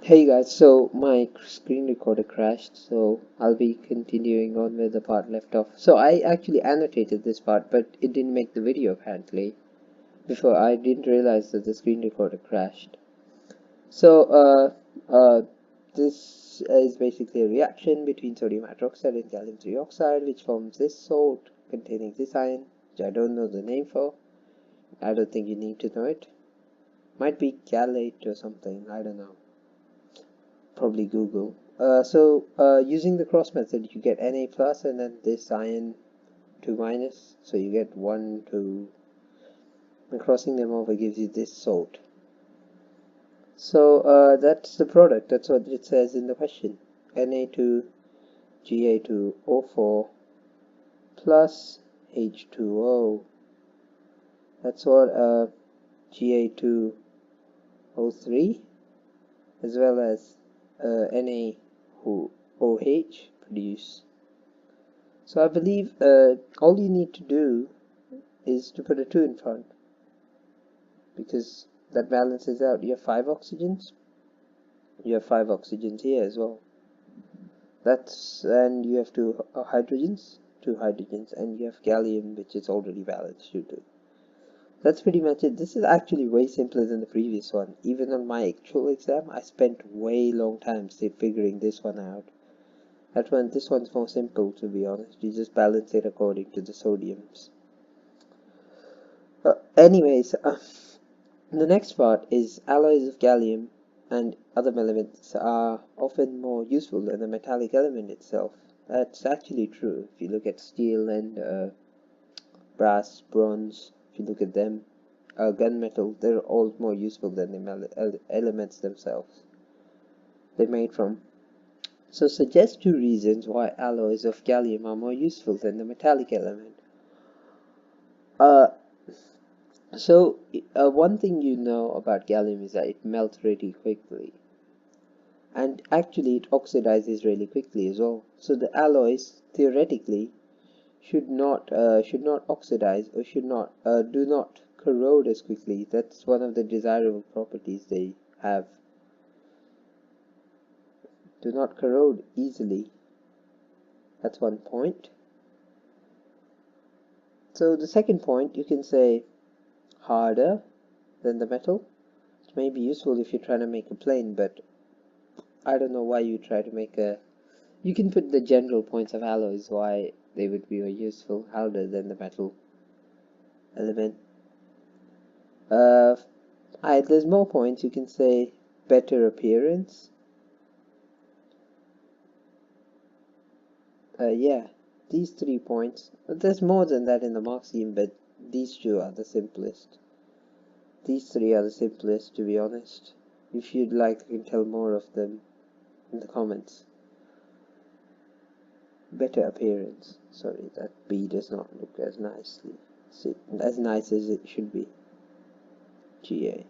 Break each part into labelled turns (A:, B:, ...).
A: Hey guys, so my screen recorder crashed, so I'll be continuing on where the part left off. So I actually annotated this part, but it didn't make the video apparently. Before I didn't realize that the screen recorder crashed. So this is basically a reaction between sodium hydroxide and gallium trioxide, which forms this salt containing this ion, which I don't know the name for. I don't think you need to know it. Might be gallate or something. I don't know. Probably Google. Using the cross method, you get Na plus and then this ion 2 minus. So you get 1, 2, and crossing them over gives you this salt. So that's the product. That's what it says in the question. Na2Ga2O4 plus H2O. That's what Ga2O3 as well as NaOH produce. So I believe all you need to do is to put a 2 in front, because that balances out. You have 5 oxygens. You have 5 oxygens here as well. And you have 2 hydrogens, and you have gallium, which is already balanced to 2. That's pretty much it. This is actually way simpler than the previous one. Even on my actual exam, I spent way long time figuring this one out. This one's more simple, to be honest. You just balance it according to the sodiums. Anyways, the next part is alloys of gallium and other elements are often more useful than the metallic element itself. That's actually true. If you look at steel and brass, bronze, if you look at them, gunmetal, they're all more useful than the elements themselves they're made from. So suggest 2 reasons why alloys of gallium are more useful than the metallic element. One thing you know about gallium is that it melts really quickly, and actually it oxidizes really quickly as well. So the alloys theoretically should not oxidize, or do not corrode as quickly. That's one of the desirable properties they have. Do not corrode easily. That's one point. So the second point, you can say harder than the metal. It may be useful if you're trying to make a plane, but I don't know why you try to make a... You can put the general points of alloys why they would be more useful, harder than the metal element. There's more points. You can say better appearance. Yeah, these 3 points. There's more than that in the mark scheme, but these 2 are the simplest. These 3 are the simplest, to be honest. If you'd like, I can tell more of them in the comments. Better appearance. Sorry, that B does not look as nice as it should be. GA.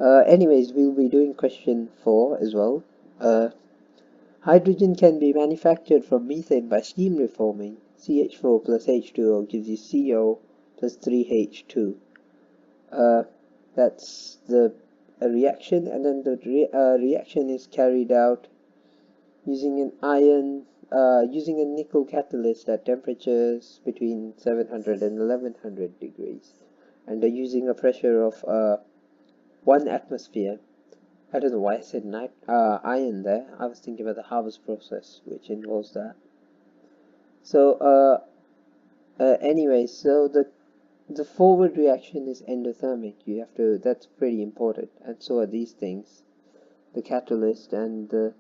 A: Anyways, we'll be doing question 4 as well. Hydrogen can be manufactured from methane by steam reforming. CH4 plus H2O gives you CO plus 3H2. That's the reaction, and then the reaction is carried out using using a nickel catalyst at temperatures between 700 and 1100 degrees, and using a pressure of 1 atmosphere. I don't know why I said iron there. I was thinking about the Haber's process, which involves that. So anyway, so the forward reaction is endothermic. That's pretty important, and so are these things, the catalyst and the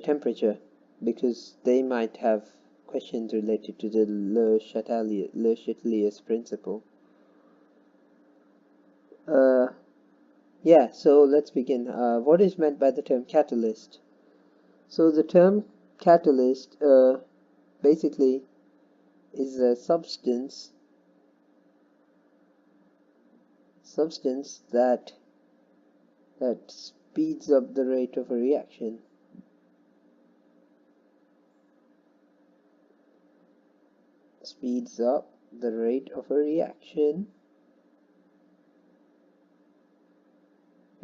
A: temperature, because they might have questions related to the Le Chatelier's principle. Yeah, so let's begin. What is meant by the term catalyst? So the term catalyst basically is a substance that speeds up the rate of a reaction.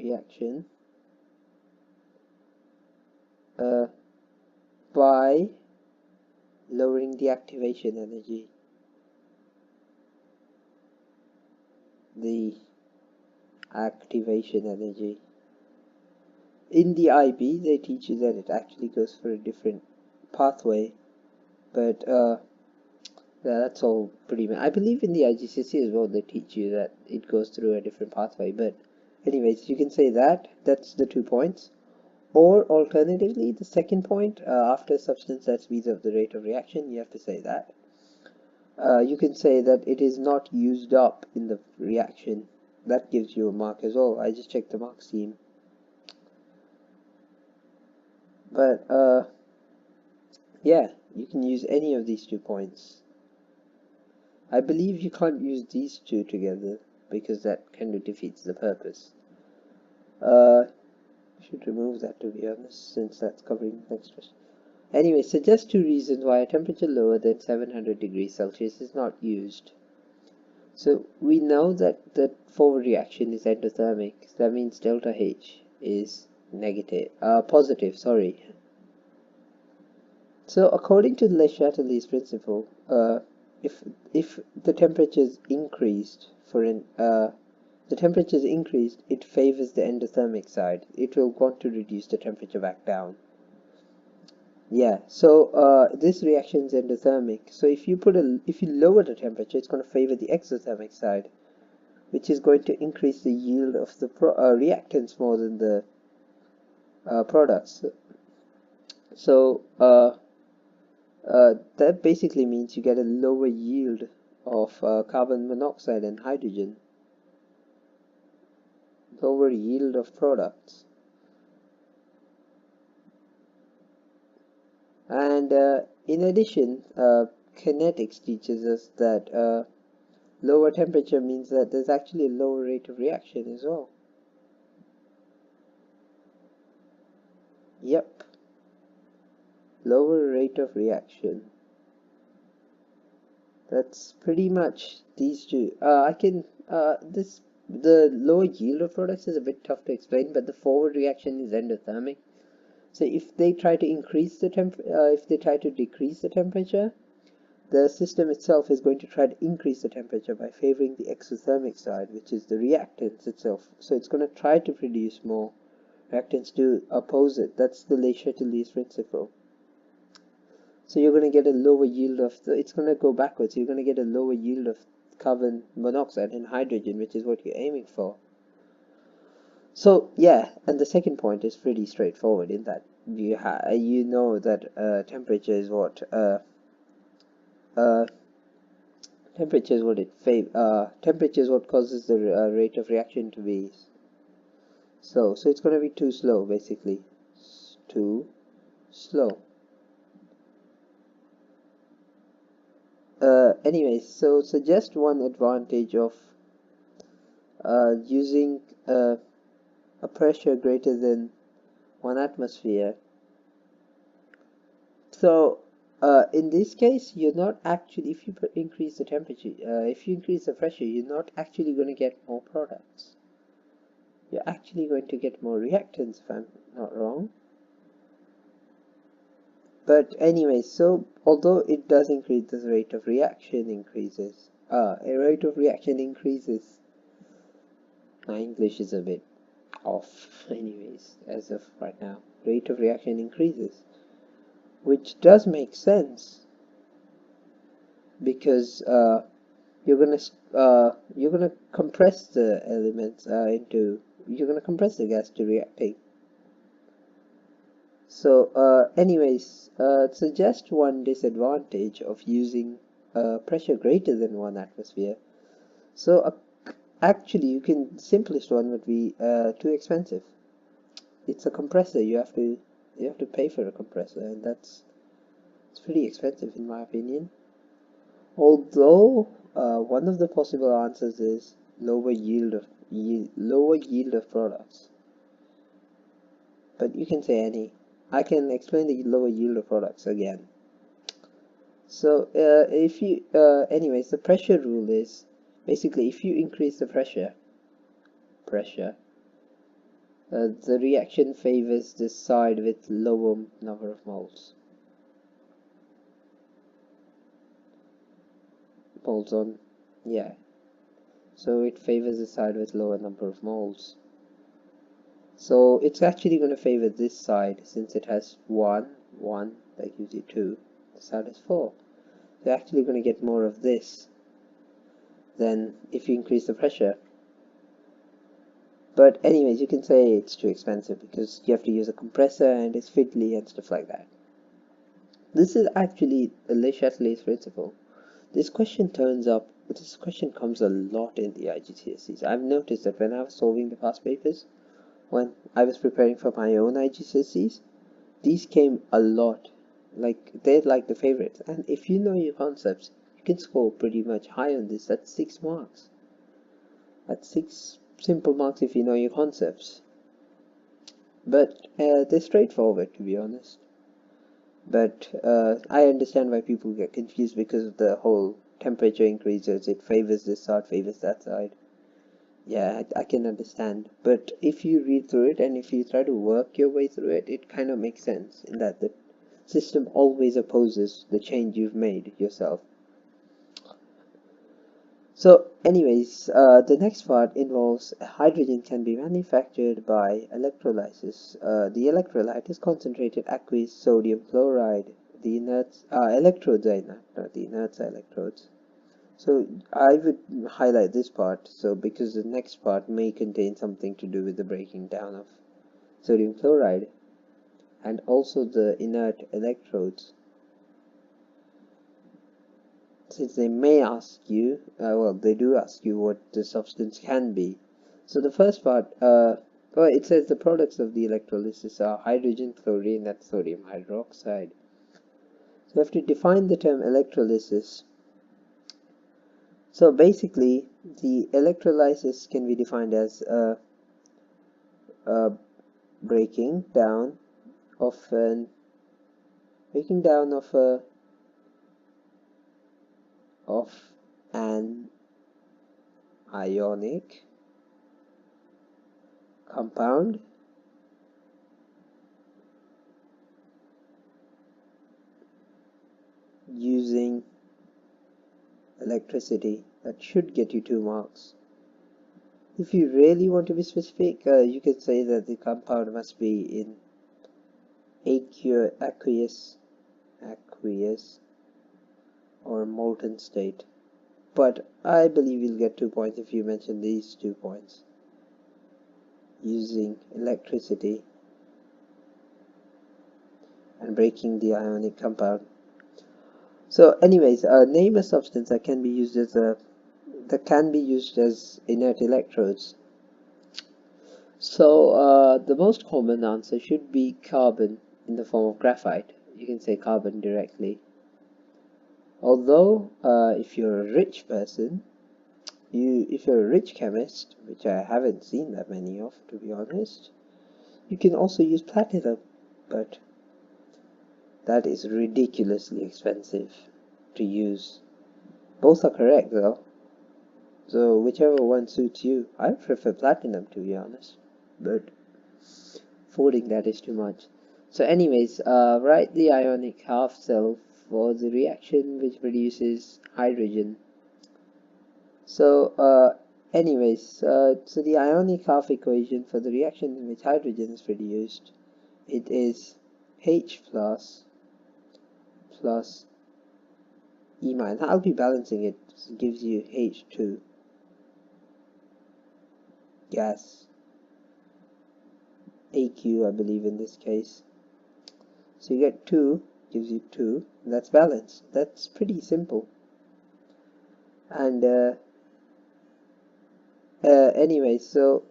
A: reaction by lowering the activation energy. The activation energy. In the IB, they teach you that it actually goes for a different pathway, but that's all pretty much. I believe in the IGCSE as well, they teach you that it goes through a different pathway, but anyways, you can say that. That's the 2 points. Or alternatively, the second point, after a substance that speeds up the rate of reaction, you have to say that. You can say that it is not used up in the reaction. That gives you a mark as well. I just checked the mark scheme. But yeah, you can use any of these 2 points. I believe you can't use these 2 together because that kind of defeats the purpose. Should remove that, to be honest, since that's covering the next question. Anyway, suggest 2 reasons why a temperature lower than 700 degrees Celsius is not used. So we know that the forward reaction is endothermic. So that means delta H is positive. So according to Le Chatelier's principle, if the temperature is increased it favors the endothermic side. It will want to reduce the temperature back down. Yeah, so this reaction is endothermic. So if you lower the temperature, it's going to favor the exothermic side, which is going to increase the yield of the reactants more than the products. So that basically means you get a lower yield of carbon monoxide and hydrogen, lower yield of products. And in addition, kinetics teaches us that lower temperature means that there's actually a lower rate of reaction as well. Yep, lower rate of reaction. That's pretty much these 2. The lower yield of products is a bit tough to explain, but the forward reaction is endothermic. So if they try to decrease the temperature, the system itself is going to try to increase the temperature by favoring the exothermic side, which is the reactants itself. So it's going to try to produce more reactants to oppose it. That's the Le Chatelier's principle. So you're going to get a lower yield of it's going to go backwards. You're going to get a lower yield of carbon monoxide and hydrogen, which is what you're aiming for. So yeah, and the second point is pretty straightforward in that you know that temperature is what causes the rate of reaction to be slow. So it's going to be too slow, basically. Too slow. Anyways, so suggest one advantage of using a pressure greater than 1 atmosphere. So in this case, you're not actually, if you increase the temperature, if you increase the pressure, you're not actually going to get more products. You're actually going to get more reactants, if I'm not wrong. But anyway, so although it does increase, the rate of reaction increases. My English is a bit off, anyways, as of right now. Rate of reaction increases, which does make sense because you're gonna compress the elements you're gonna compress the gas to reacting. So anyways, suggest one disadvantage of using pressure greater than 1 atmosphere. So actually, the simplest one would be too expensive. It's a compressor. You have to pay for a compressor, and it's pretty expensive in my opinion. Although one of the possible answers is lower yield of products, but you can say any. I can explain the lower yield of products again. So anyways, the pressure rule is basically if you increase the pressure, the reaction favors this side with lower number of moles. Moles on, yeah. So it favors the side with lower number of moles. So it's actually going to favor this side since it has 1, that gives you 2. This side has 4. So you're actually going to get more of this than if you increase the pressure. But anyways, you can say it's too expensive because you have to use a compressor and it's fiddly and stuff like that. This is actually Le Chatelier's principle. This question comes a lot in the IGCSEs. I've noticed that when I was solving the past papers, when I was preparing for my own IGCSEs, these came a lot. Like, they're like the favorites. And if you know your concepts, you can score pretty much high on this. That's 6 marks. That's 6 simple marks if you know your concepts. But they're straightforward, to be honest. But I understand why people get confused because of the whole temperature increases. It favors this side, favors that side. Yeah, I can understand. But if you read through it and if you try to work your way through it, it kind of makes sense in that the system always opposes the change you've made yourself. So anyways, the next part involves hydrogen can be manufactured by electrolysis. The electrolyte is concentrated aqueous sodium chloride. The inerts electrodes are inert, not the inerts are electrodes. So I would highlight this part, so because the next part may contain something to do with the breaking down of sodium chloride and also the inert electrodes. Since they may ask you, well, they do ask you what the substance can be. So the first part, well, it says the products of the electrolysis are hydrogen, chlorine, and sodium hydroxide. So you have to define the term electrolysis. So basically, the electrolysis can be defined as a breaking down of an ionic compound using electricity. That should get you 2 marks. If you really want to be specific, you can say that the compound must be in aqueous or molten state. But I believe you'll get 2 points if you mention these 2 points. Using electricity and breaking the ionic compound. So anyways, name a substance that can be used as inert electrodes. So the most common answer should be carbon in the form of graphite. You can say carbon directly. Although if you're a rich person, if you're a rich chemist, which I haven't seen that many of, to be honest, you can also use platinum, but that is ridiculously expensive to use. Both are correct though, so whichever one suits you. I prefer platinum, to be honest, but affording that is too much. So anyways, write the ionic half cell for the reaction which produces hydrogen. So anyways, so the ionic half equation for the reaction in which hydrogen is produced, it is H plus E minus. I'll be balancing it, so it gives you H2 gas, AQ I believe in this case. So you get 2, gives you 2, and that's balanced. That's pretty simple. And anyway, so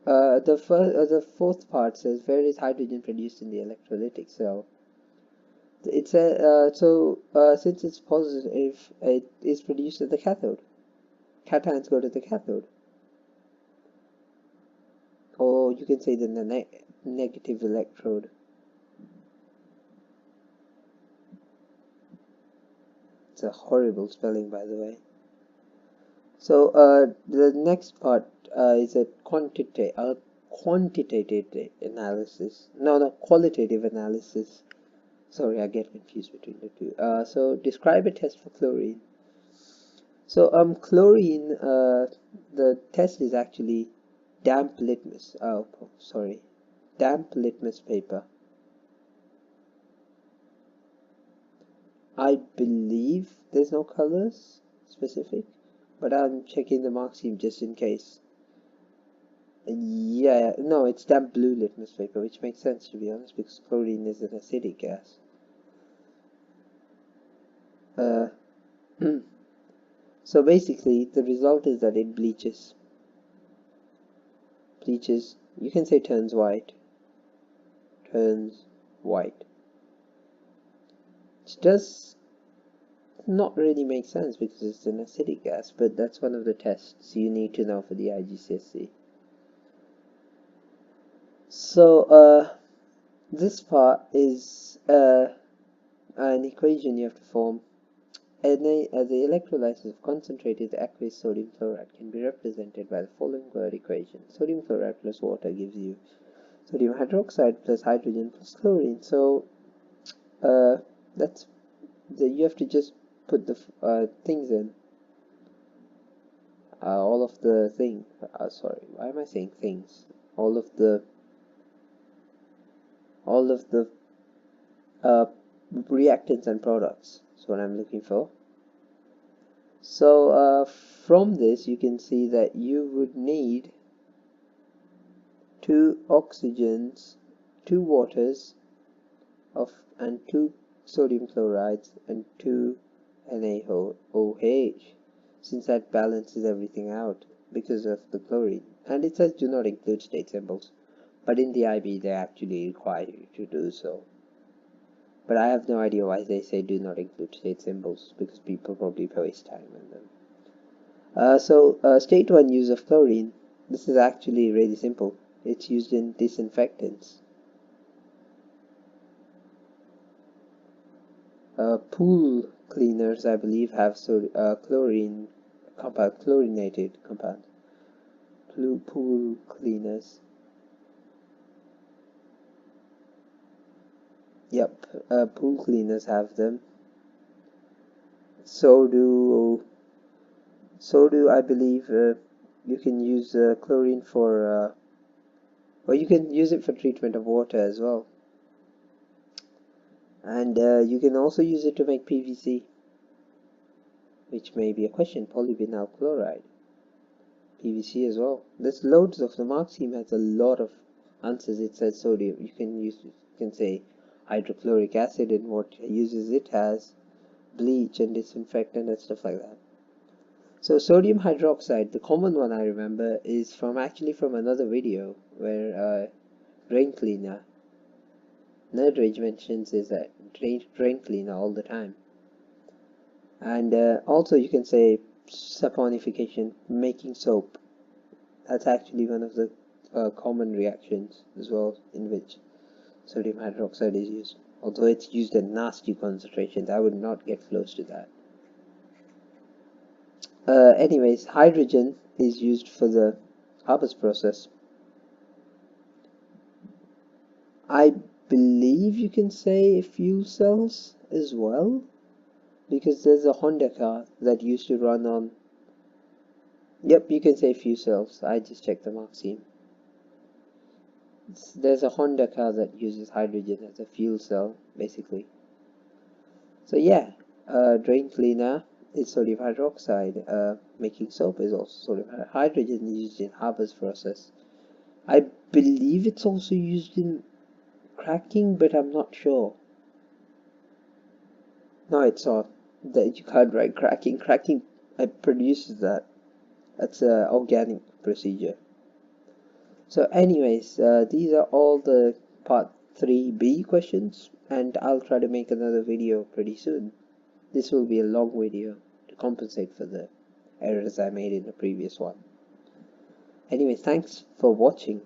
A: the fourth part says where is hydrogen produced in the electrolytic cell. It's since it's positive, it is produced at the cathode. Cations go to the cathode, or you can say the negative electrode. It's a horrible spelling, by the way. So the next part is a quantitative analysis. No, qualitative analysis. Sorry, I get confused between the two. So describe a test for chlorine. So chlorine, the test is actually damp litmus. Oh, sorry, damp litmus paper. I believe there's no colors specific, but I'm checking the mark scheme just in case. Yeah, no, it's damp blue litmus paper, which makes sense to be honest, because chlorine is an acidic gas. So basically, the result is that it bleaches. Bleaches, you can say turns white. Turns white. Which does not really make sense because it's an acidic gas, but that's one of the tests you need to know for the IGCSE. So this part is an equation you have to form. The electrolysis of concentrated aqueous sodium chloride can be represented by the following word equation. Sodium chloride plus water gives you sodium hydroxide plus hydrogen plus chlorine. So you have to just put the things in. All of the things. Sorry, why am I saying things? All of the reactants and products. That's what I'm looking for. So from this you can see that you would need 2 oxygens, 2 waters and 2 sodium chlorides and 2 NaOH, since that balances everything out because of the chlorine. And it says do not include state symbols, but in the IB they actually require you to do so. But I have no idea why they say do not include state symbols, because people probably waste time on them. So state 1 use of chlorine. This is actually really simple. It's used in disinfectants. Pool cleaners, I believe, have chlorine compound, chlorinated compound. Pool cleaners. Yep, pool cleaners have them. So do I believe you can use chlorine for, or you can use it for treatment of water as well. And you can also use it to make PVC, which may be a question. Polyvinyl chloride, PVC as well. There's loads of the mark scheme has a lot of answers. It says sodium. You can say hydrochloric acid, and what uses it has bleach and disinfectant and stuff like that. So sodium hydroxide, the common one I remember, is actually from another video where drain cleaner. Nerd Rage mentions is that drain cleaner all the time. And also you can say saponification, making soap. That's actually one of the common reactions as well in which sodium hydroxide is used. Although it's used at nasty concentrations, I would not get close to that. Anyways, hydrogen is used for the Haber's process. I believe you can say fuel cells as well, because there's a Honda car that used to run on. Yep, you can say fuel cells. I just checked the mark scheme. There's a Honda car that uses hydrogen as a fuel cell, basically. So yeah, drain cleaner is sodium hydroxide. Making soap is also sodium hydrogen used in Haber's process. I believe it's also used in cracking, but I'm not sure. No, it's not. That you can't write cracking. Cracking produces that. That's an organic procedure. So anyways, these are all the part 3B questions, and I'll try to make another video pretty soon. This will be a long video to compensate for the errors I made in the previous one. Anyways, thanks for watching.